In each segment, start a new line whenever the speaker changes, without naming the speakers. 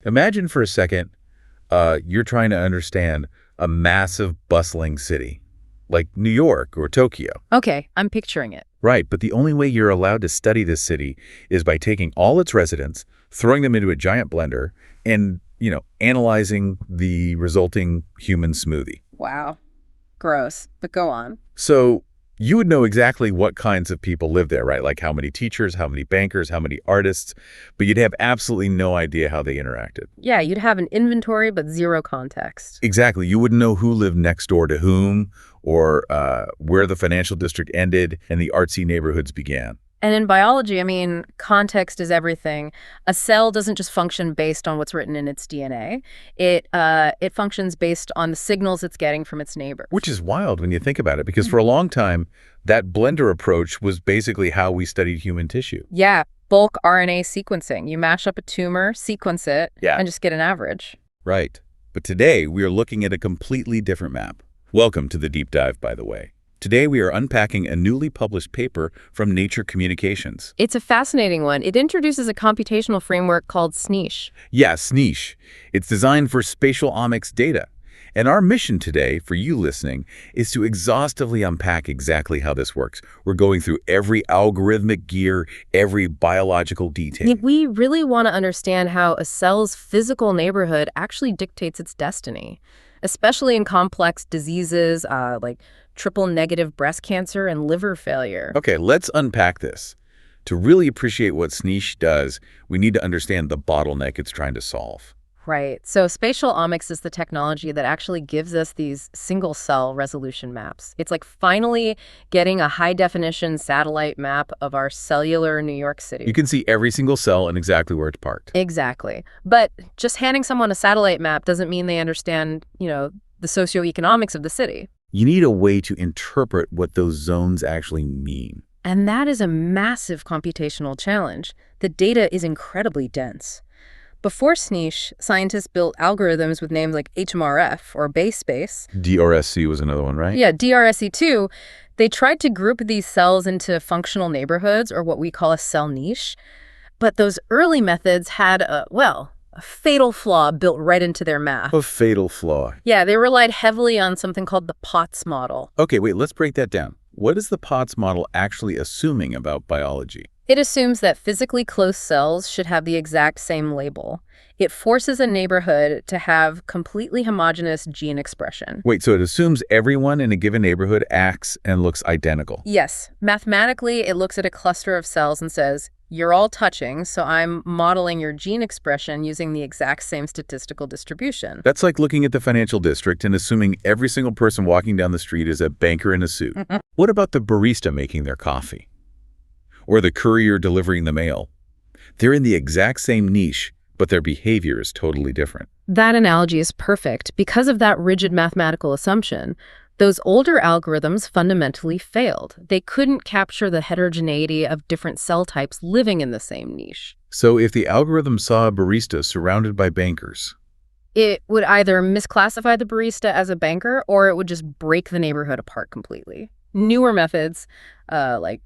Imagine for a second, you're trying to understand a massive, bustling city, like New York or Tokyo.
Okay, I'm picturing it.
Right, but the only way you're allowed to study this city is by taking all its residents, throwing them into a giant blender, and, analyzing the resulting human smoothie.
Wow. Gross. But go on.
So you would know exactly what kinds of people live there, right? Like how many teachers, how many bankers, how many artists, but you'd have absolutely no idea how they interacted.
Yeah, you'd have an inventory, but zero context.
Exactly. You wouldn't know who lived next door to whom, or where the financial district ended and the artsy neighborhoods began.
And in biology, context is everything. A cell doesn't just function based on what's written in its DNA. It functions based on the signals it's getting from its neighbors.
Which is wild when you think about it, because for a long time, that blender approach was basically how we studied human tissue.
Yeah, bulk RNA sequencing. You mash up a tumor, sequence it, and just get an average.
Right. But today, we are looking at a completely different map. Welcome to the deep dive, by the way. Today, we are unpacking a newly published paper from Nature Communications.
It's a fascinating one. It introduces a computational framework called scNiche.
Yeah, scNiche. It's designed for spatial omics data. And our mission today, for you listening, is to exhaustively unpack exactly how this works. We're going through every algorithmic gear, every biological detail.
We really want to understand how a cell's physical neighborhood actually dictates its destiny, especially in complex diseases like triple-negative breast cancer and liver failure.
Okay, let's unpack this. To really appreciate what scNiche does, we need to understand the bottleneck it's trying to solve.
Right. So spatial omics is the technology that actually gives us these single-cell resolution maps. It's like finally getting a high-definition satellite map of our cellular New York City.
You can see every single cell and exactly where it's parked.
Exactly. But just handing someone a satellite map doesn't mean they understand, the socioeconomics of the city.
You need a way to interpret what those zones actually mean.
And that is a massive computational challenge. The data is incredibly dense. Before scNiche, scientists built algorithms with names like HMRF or Bayes space.
DRSC was another one, right?
Yeah, DRSC2. They tried to group these cells into functional neighborhoods, or what we call a cell niche. But those early methods had a fatal flaw built right into their math.
A fatal flaw.
Yeah, they relied heavily on something called the Potts model.
Okay, wait, let's break that down. What is the Potts model actually assuming about biology?
It assumes that physically close cells should have the exact same label. It forces a neighborhood to have completely homogeneous gene expression.
Wait, so it assumes everyone in a given neighborhood acts and looks identical?
Yes. Mathematically, it looks at a cluster of cells and says, you're all touching, so I'm modeling your gene expression using the exact same statistical distribution.
That's like looking at the financial district and assuming every single person walking down the street is a banker in a suit. What about the barista making their coffee? Or the courier delivering the mail? They're in the exact same niche, but their behavior is totally different.
That analogy is perfect. Because of that rigid mathematical assumption, those older algorithms fundamentally failed. They couldn't capture the heterogeneity of different cell types living in the same niche.
So if the algorithm saw a barista surrounded by bankers,
it would either misclassify the barista as a banker or it would just break the neighborhood apart completely. Newer methods, like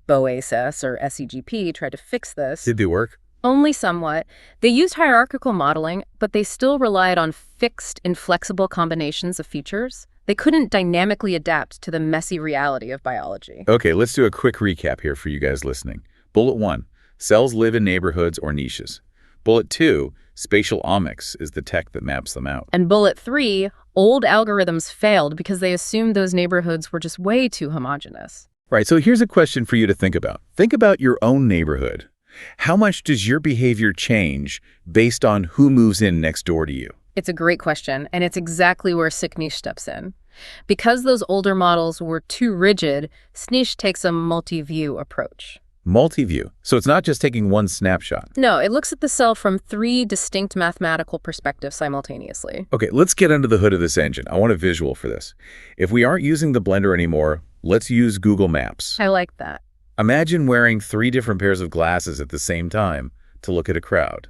BOASIS or SEGP, tried to fix this.
Did they work?
Only somewhat. They used hierarchical modeling, but they still relied on fixed, inflexible combinations of features. They couldn't dynamically adapt to the messy reality of biology.
Okay, let's do a quick recap here for you guys listening. Bullet 1, cells live in neighborhoods or niches. Bullet 2, spatial omics is the tech that maps them out.
And bullet 3, old algorithms failed because they assumed those neighborhoods were just way too homogeneous.
Right, so here's a question for you to think about. Think about your own neighborhood. How much does your behavior change based on who moves in next door to you?
It's a great question, and it's exactly where scNiche steps in. Because those older models were too rigid, scNiche takes a multi-view approach.
Multi-view. So it's not just taking one snapshot.
No, it looks at the cell from 3 distinct mathematical perspectives simultaneously.
Okay, let's get under the hood of this engine. I want a visual for this. If we aren't using the blender anymore, let's use Google Maps.
I like that.
Imagine wearing 3 different pairs of glasses at the same time to look at a crowd.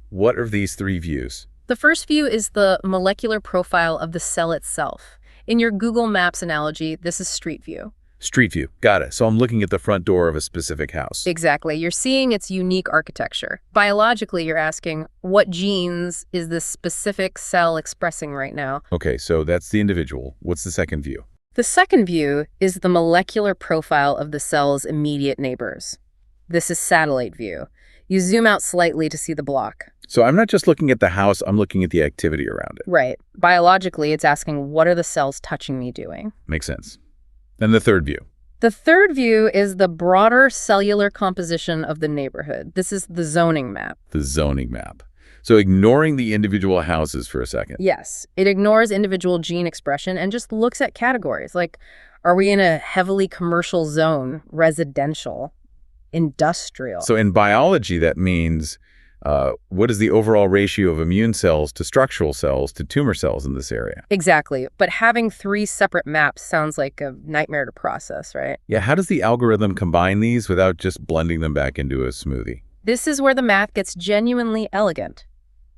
What are these 3 views?
The first view is the molecular profile of the cell itself. In your Google Maps analogy, this is Street View.
Street view. Got it. So I'm looking at the front door of a specific house.
Exactly. You're seeing its unique architecture. Biologically, you're asking, what genes is this specific cell expressing right now?
Okay, so that's the individual. What's the second view?
The second view is the molecular profile of the cell's immediate neighbors. This is satellite view. You zoom out slightly to see the block.
So I'm not just looking at the house, I'm looking at the activity around it.
Right. Biologically, it's asking, what are the cells touching me doing?
Makes sense. And the third view?
The third view is the broader cellular composition of the neighborhood. This is the zoning map.
The zoning map. So ignoring the individual houses for a second.
Yes. It ignores individual gene expression and just looks at categories. Like, are we in a heavily commercial zone, residential, industrial?
So in biology, that means what is the overall ratio of immune cells to structural cells to tumor cells in this area?
Exactly. But having 3 separate maps sounds like a nightmare to process, right?
Yeah, how does the algorithm combine these without just blending them back into a smoothie?
This is where the math gets genuinely elegant.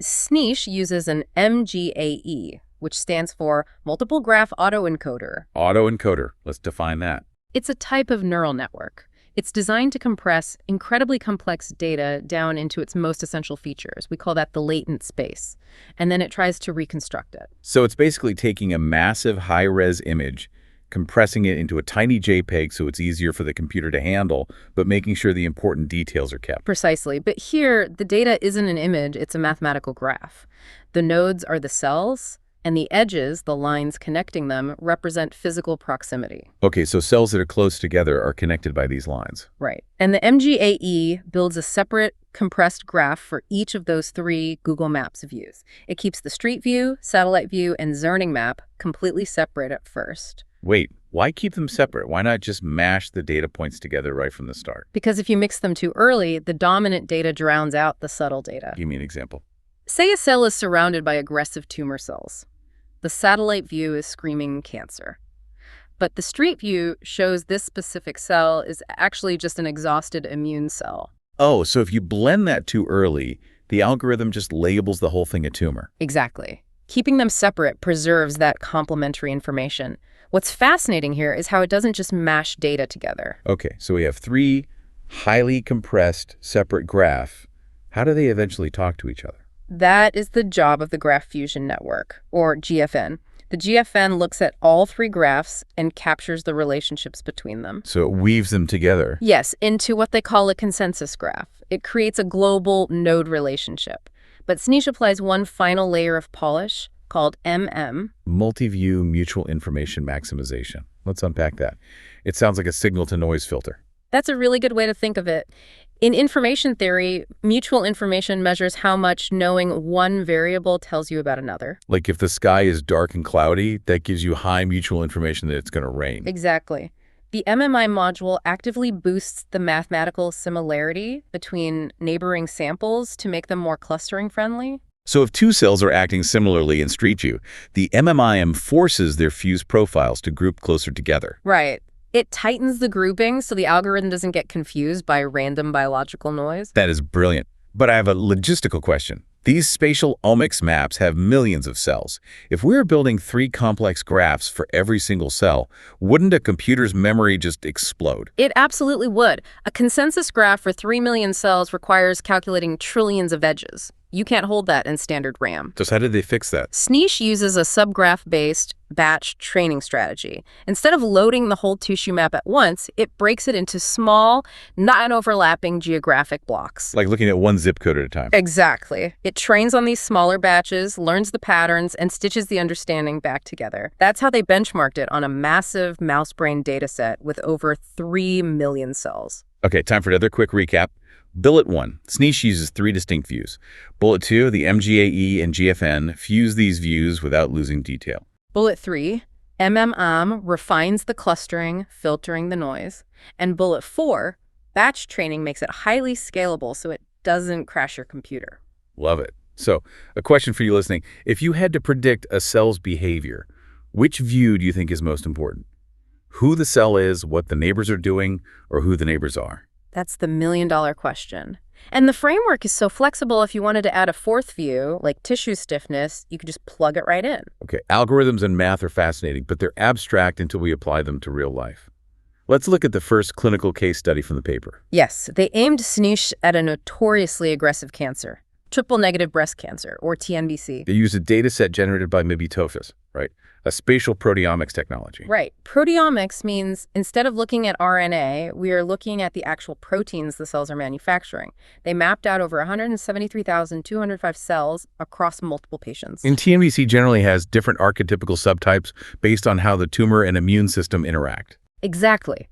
scNiche uses an MGAE, which stands for Multiple Graph Autoencoder.
Autoencoder. Let's define that.
It's a type of neural network. It's designed to compress incredibly complex data down into its most essential features. We call that the latent space. And then it tries to reconstruct it.
So it's basically taking a massive high-res image, compressing it into a tiny JPEG so it's easier for the computer to handle, but making sure the important details are kept.
Precisely. But here, the data isn't an image, it's a mathematical graph. The nodes are the cells, and the edges, the lines connecting them, represent physical proximity.
Okay, so cells that are close together are connected by these lines.
Right. And the MGAE builds a separate compressed graph for each of those 3 Google Maps views. It keeps the street view, satellite view, and zoning map completely separate at first.
Wait, why keep them separate? Why not just mash the data points together right from the start?
Because if you mix them too early, the dominant data drowns out the subtle data.
Give me an example.
Say a cell is surrounded by aggressive tumor cells. The satellite view is screaming cancer. But the street view shows this specific cell is actually just an exhausted immune cell.
Oh, so if you blend that too early, the algorithm just labels the whole thing a tumor.
Exactly. Keeping them separate preserves that complementary information. What's fascinating here is how it doesn't just mash data together.
Okay, so we have 3 highly compressed separate graphs. How do they eventually talk to each other?
That is the job of the Graph Fusion Network, or GFN. The GFN looks at all 3 graphs and captures the relationships between them.
So it weaves them together.
Yes, into what they call a consensus graph. It creates a global node relationship. But scNiche applies one final layer of polish called
Multi-view mutual information maximization. Let's unpack that. It sounds like a signal-to-noise filter.
That's a really good way to think of it. In information theory, mutual information measures how much knowing one variable tells you about another.
Like if the sky is dark and cloudy, that gives you high mutual information that it's going to rain.
Exactly. The MMI module actively boosts the mathematical similarity between neighboring samples to make them more clustering friendly.
So if 2 cells are acting similarly in Street View, the MMIM forces their fused profiles to group closer together.
Right. It tightens the grouping so the algorithm doesn't get confused by random biological noise.
That is brilliant. But I have a logistical question. These spatial omics maps have millions of cells. If we were building 3 complex graphs for every single cell, wouldn't a computer's memory just explode?
It absolutely would. A consensus graph for 3 million cells requires calculating trillions of edges. You can't hold that in standard RAM.
So how did they fix that?
scNiche uses a subgraph-based batch training strategy. Instead of loading the whole tissue map at once, it breaks it into small, non-overlapping geographic blocks.
Like looking at one zip code at a time.
Exactly. It trains on these smaller batches, learns the patterns, and stitches the understanding back together. That's how they benchmarked it on a massive mouse brain dataset with over 3 million cells.
Okay, time for another quick recap. Bullet 1, scNiche uses 3 distinct views. Bullet 2, the MGAE and GFN fuse these views without losing detail.
Bullet 3, MMM refines the clustering, filtering the noise. And bullet 4, batch training makes it highly scalable so it doesn't crash your computer.
Love it. So, a question for you listening. If you had to predict a cell's behavior, which view do you think is most important? Who the cell is, what the neighbors are doing, or who the neighbors are?
That's the million-dollar question. And the framework is so flexible, if you wanted to add a 4th view, like tissue stiffness, you could just plug it right in.
Okay, algorithms and math are fascinating, but they're abstract until we apply them to real life. Let's look at the first clinical case study from the paper.
Yes, they aimed scNiche at a notoriously aggressive cancer, triple-negative breast cancer, or TNBC.
They used a dataset generated by microenvironments, right? A spatial proteomics technology.
Right. Proteomics means instead of looking at RNA, we are looking at the actual proteins the cells are manufacturing. They mapped out over 173,205 cells across multiple patients.
And TNBC generally has different archetypical subtypes based on how the tumor and immune system interact.
Exactly.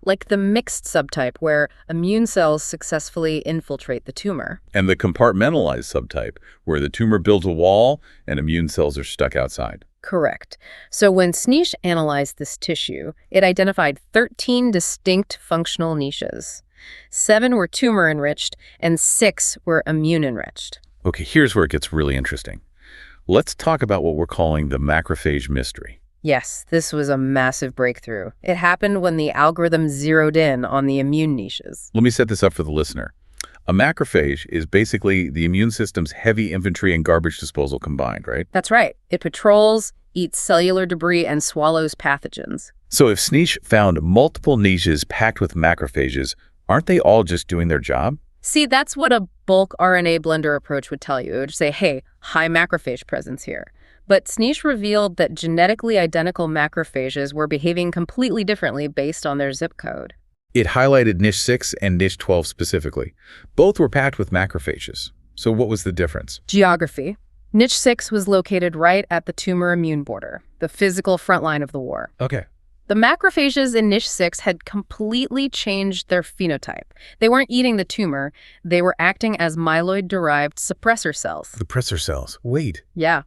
Like the mixed subtype where immune cells successfully infiltrate the tumor.
And the compartmentalized subtype where the tumor builds a wall and immune cells are stuck outside.
Correct. So when scNiche analyzed this tissue, it identified 13 distinct functional niches. 7 were tumor-enriched and 6 were immune-enriched.
Okay, here's where it gets really interesting. Let's talk about what we're calling the macrophage mystery.
Yes, this was a massive breakthrough. It happened when the algorithm zeroed in on the immune niches.
Let me set this up for the listener. A macrophage is basically the immune system's heavy infantry and garbage disposal combined, right?
That's right. It patrols, eats cellular debris, and swallows pathogens.
So if scNiche found multiple niches packed with macrophages, aren't they all just doing their job?
See, that's what a bulk RNA blender approach would tell you. It would say, hey, high macrophage presence here. But scNiche revealed that genetically identical macrophages were behaving completely differently based on their zip code.
It highlighted niche 6 and niche 12 specifically. Both were packed with macrophages. So what was the difference?
Geography. Niche 6 was located right at the tumor-immune border, the physical front line of the war.
Okay.
The macrophages in niche 6 had completely changed their phenotype. They weren't eating the tumor. They were acting as myeloid-derived suppressor cells.
Suppressor cells. Wait.
Yeah.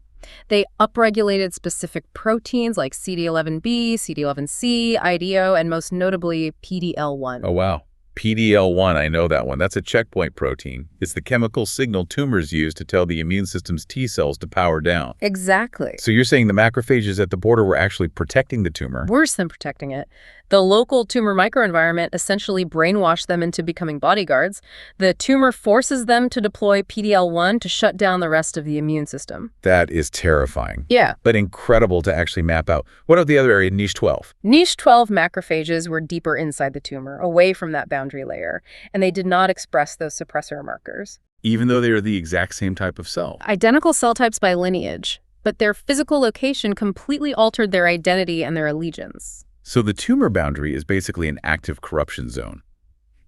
They upregulated specific proteins like CD11B, CD11C, IDO, and most notably PD-L1.
Oh, wow. PD-L1, I know that one. That's a checkpoint protein. It's the chemical signal tumors use to tell the immune system's T cells to power down.
Exactly.
So you're saying the macrophages at the border were actually protecting the tumor?
Worse than protecting it. The local tumor microenvironment essentially brainwashed them into becoming bodyguards. The tumor forces them to deploy PD-L1 to shut down the rest of the immune system.
That is terrifying.
Yeah.
But incredible to actually map out. What about the other area, niche 12?
Niche 12 macrophages were deeper inside the tumor, away from that boundary layer, and they did not express those suppressor markers.
Even though they are the exact same type of cell?
Identical cell types by lineage, but their physical location completely altered their identity and their allegiance.
So the tumor boundary is basically an active corruption zone.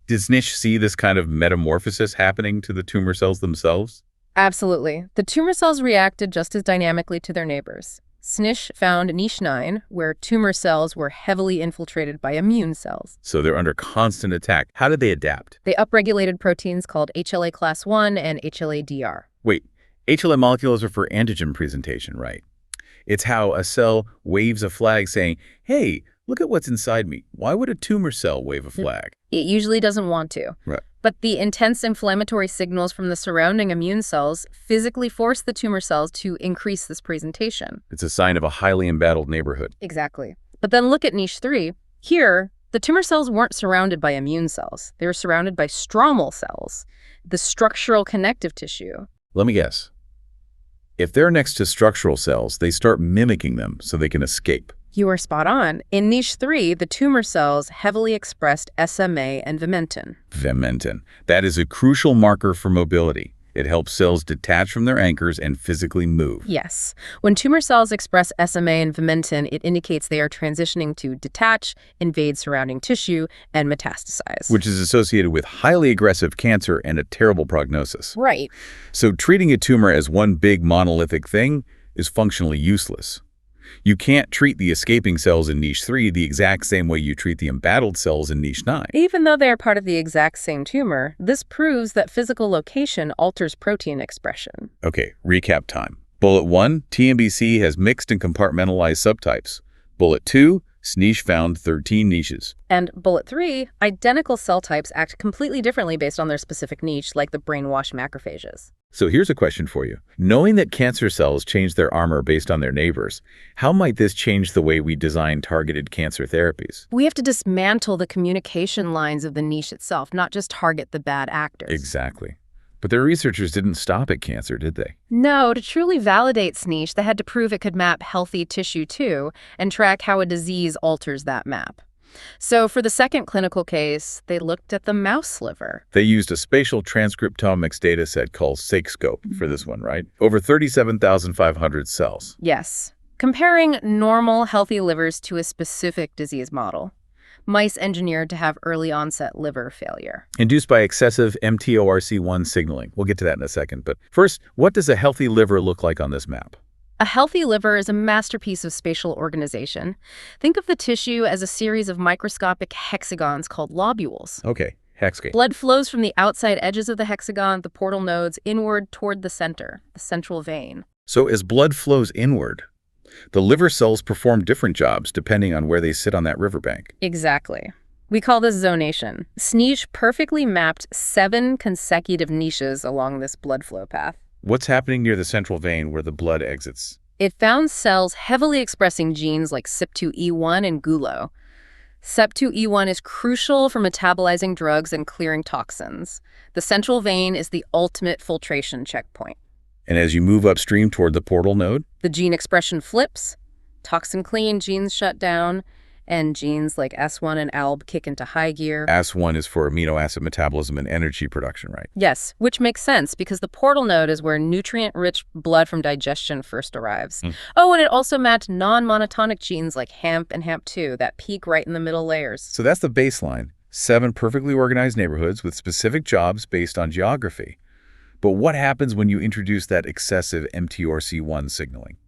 Did scNiche see this kind of metamorphosis happening to the tumor cells themselves?
Absolutely. The tumor cells reacted just as dynamically to their neighbors. scNiche found niche 9, where tumor cells were heavily infiltrated by immune cells.
So they're under constant attack. How did they adapt?
They upregulated proteins called HLA class 1 and HLA-DR.
Wait, HLA molecules are for antigen presentation, right? It's how a cell waves a flag saying, hey, look at what's inside me. Why would a tumor cell wave a flag?
It usually doesn't want to.
Right.
But the intense inflammatory signals from the surrounding immune cells physically force the tumor cells to increase this presentation.
It's a sign of a highly embattled neighborhood.
Exactly. But then look at niche 3. Here, the tumor cells weren't surrounded by immune cells. They were surrounded by stromal cells, the structural connective tissue.
Let me guess. If they're next to structural cells, they start mimicking them so they can escape.
You are spot on. In niche 3, the tumor cells heavily expressed SMA and vimentin.
Vimentin. That is a crucial marker for mobility. It helps cells detach from their anchors and physically move.
Yes. When tumor cells express SMA and vimentin, it indicates they are transitioning to detach, invade surrounding tissue, and metastasize.
Which is associated with highly aggressive cancer and a terrible prognosis.
Right.
So treating a tumor as one big monolithic thing is functionally useless. You can't treat the escaping cells in niche 3 the exact same way you treat the embattled cells in niche 9.
Even though they are part of the exact same tumor, this proves that physical location alters protein expression.
Okay, recap time. Bullet 1, TNBC has mixed and compartmentalized subtypes. Bullet 2, scNiche found 13 niches.
And bullet 3, identical cell types act completely differently based on their specific niche, like the brainwashed macrophages.
So here's a question for you. Knowing that cancer cells change their armor based on their neighbors, how might this change the way we design targeted cancer therapies?
We have to dismantle the communication lines of the niche itself, not just target the bad actors.
Exactly. But their researchers didn't stop at cancer, did they?
No, to truly validate scNiche, they had to prove it could map healthy tissue too and track how a disease alters that map. So for the second clinical case, they looked at the mouse liver.
They used a spatial transcriptomics dataset called scScope for this one, right? Over 37,500 cells.
Yes. Comparing normal, healthy livers to a specific disease model. Mice engineered to have early onset liver failure.
Induced by excessive mTORC1 signaling. We'll get to that in a second. But first, what does a healthy liver look like on this map?
A healthy liver is a masterpiece of spatial organization. Think of the tissue as a series of microscopic hexagons called lobules.
Okay, hexagon.
Blood flows from the outside edges of the hexagon, the portal nodes, inward toward the center, the central vein.
So as blood flows inward, the liver cells perform different jobs depending on where they sit on that riverbank.
Exactly. We call this zonation. scNiche perfectly mapped 7 consecutive niches along this blood flow path.
What's happening near the central vein where the blood exits?
It found cells heavily expressing genes like CYP2E1 and GULO. CYP2E1 is crucial for metabolizing drugs and clearing toxins. The central vein is the ultimate filtration checkpoint.
And as you move upstream toward the portal node?
The gene expression flips, toxin clean genes shut down, and genes like S1 and ALB kick into high gear.
S1 is for amino acid metabolism and energy production, right?
Yes, which makes sense because the portal node is where nutrient-rich blood from digestion first arrives. Oh, and it also matched non-monotonic genes like HAMP and HAMP2 that peak right in the middle layers.
So that's the baseline. 7 perfectly organized neighborhoods with specific jobs based on geography. But what happens when you introduce that excessive mTORC1 signaling?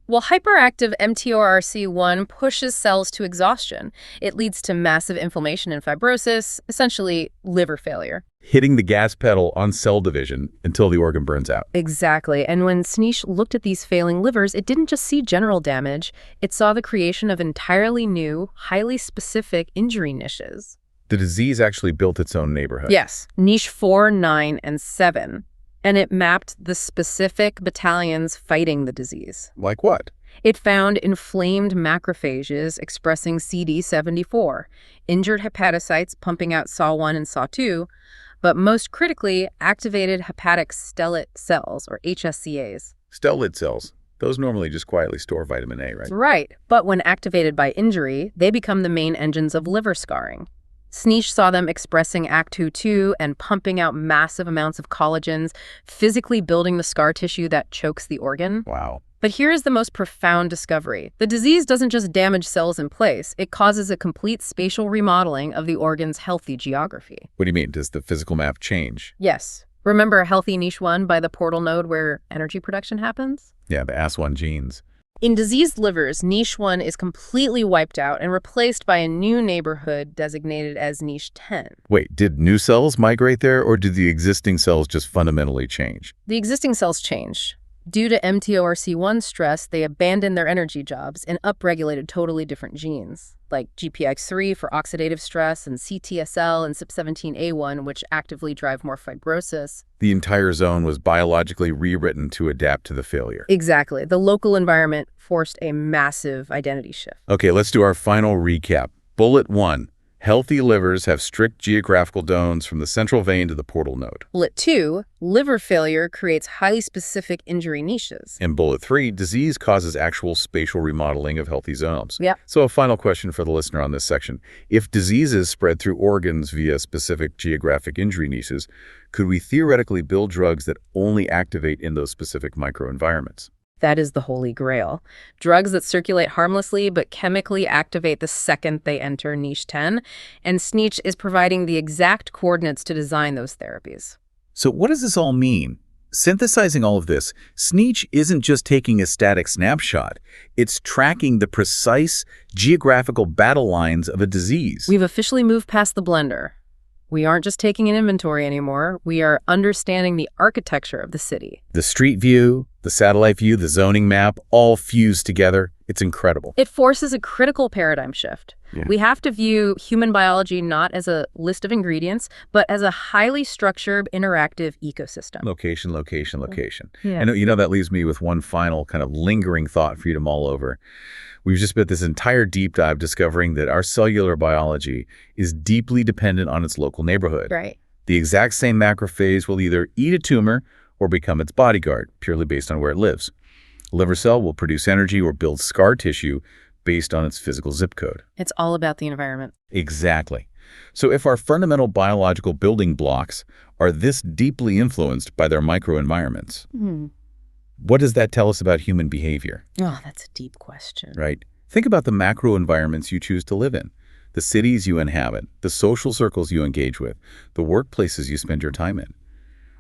Well, hyperactive mTORC1 pushes cells to exhaustion. It leads to massive inflammation and fibrosis, essentially liver failure.
Hitting the gas pedal on cell division until the organ burns out.
Exactly. And when scNiche looked at these failing livers, it didn't just see general damage. It saw the creation of entirely new, highly specific injury niches.
The disease actually built its own neighborhood.
Yes. Niche 4, 9, and 7. And it mapped the specific battalions fighting the disease.
Like what?
It found inflamed macrophages expressing CD74, injured hepatocytes pumping out SAW1 and SAW2, but most critically, activated hepatic stellate cells, or HSCAs.
Stellate cells. Those normally just quietly store vitamin A, right?
Right. But when activated by injury, they become the main engines of liver scarring. scNiche saw them expressing ACT2 and pumping out massive amounts of collagens, physically building the scar tissue that chokes the organ.
Wow.
But here is the most profound discovery. The disease doesn't just damage cells in place, it causes a complete spatial remodeling of the organ's healthy geography.
What do you mean? Does the physical map change?
Yes. Remember healthy niche 1 by the portal node where energy production happens?
Yeah, the AS1 genes.
In diseased livers, niche 1 is completely wiped out and replaced by a new neighborhood designated as niche 10.
Wait, did new cells migrate there, or did the existing cells just fundamentally change?
The existing cells changed. Due to mTORC1 stress, they abandoned their energy jobs and upregulated totally different genes, like GPX3 for oxidative stress and CTSL and CYP17A1, which actively drive more fibrosis.
The entire zone was biologically rewritten to adapt to the failure.
Exactly. The local environment forced a massive identity shift.
Okay, let's do our final recap. Bullet 1. Healthy livers have strict geographical zones from the central vein to the portal node.
Bullet 2, liver failure creates highly specific injury niches.
In bullet 3, disease causes actual spatial remodeling of healthy zones.
Yep.
So a final question for the listener on this section. If diseases spread through organs via specific geographic injury niches, could we theoretically build drugs that only activate in those specific microenvironments?
That is the holy grail. Drugs that circulate harmlessly but chemically activate the second they enter niche 10, and scNiche is providing the exact coordinates to design those therapies.
So what does this all mean? Synthesizing all of this, scNiche isn't just taking a static snapshot. It's tracking the precise geographical battle lines of a disease.
We've officially moved past the blender. We aren't just taking an inventory anymore. We are understanding the architecture of the city.
The street view, the satellite view, the zoning map, all fused together. It's incredible.
It forces a critical paradigm shift.
Yeah.
We have to view human biology not as a list of ingredients, but as a highly structured, interactive ecosystem.
Location, location, location.
Yeah.
And that leaves me with one final kind of lingering thought for you to mull over. We've just spent this entire deep dive discovering that our cellular biology is deeply dependent on its local neighborhood.
Right.
The exact same macrophage will either eat a tumor or become its bodyguard, purely based on where it lives. A liver cell will produce energy or build scar tissue based on its physical zip code.
It's all about the environment.
Exactly. So if our fundamental biological building blocks are this deeply influenced by their microenvironments, what does that tell us about human behavior?
Oh, that's a deep question.
Right? Think about the macro environments you choose to live in, the cities you inhabit, the social circles you engage with, the workplaces you spend your time in.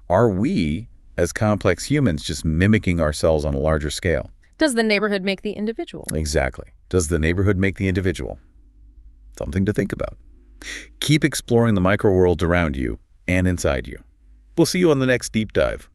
Are we, as complex humans, just mimicking ourselves on a larger scale?
Does the neighborhood make the individual?
Exactly. Does the neighborhood make the individual? Something to think about. Keep exploring the micro world around you and inside you. We'll see you on the next deep dive.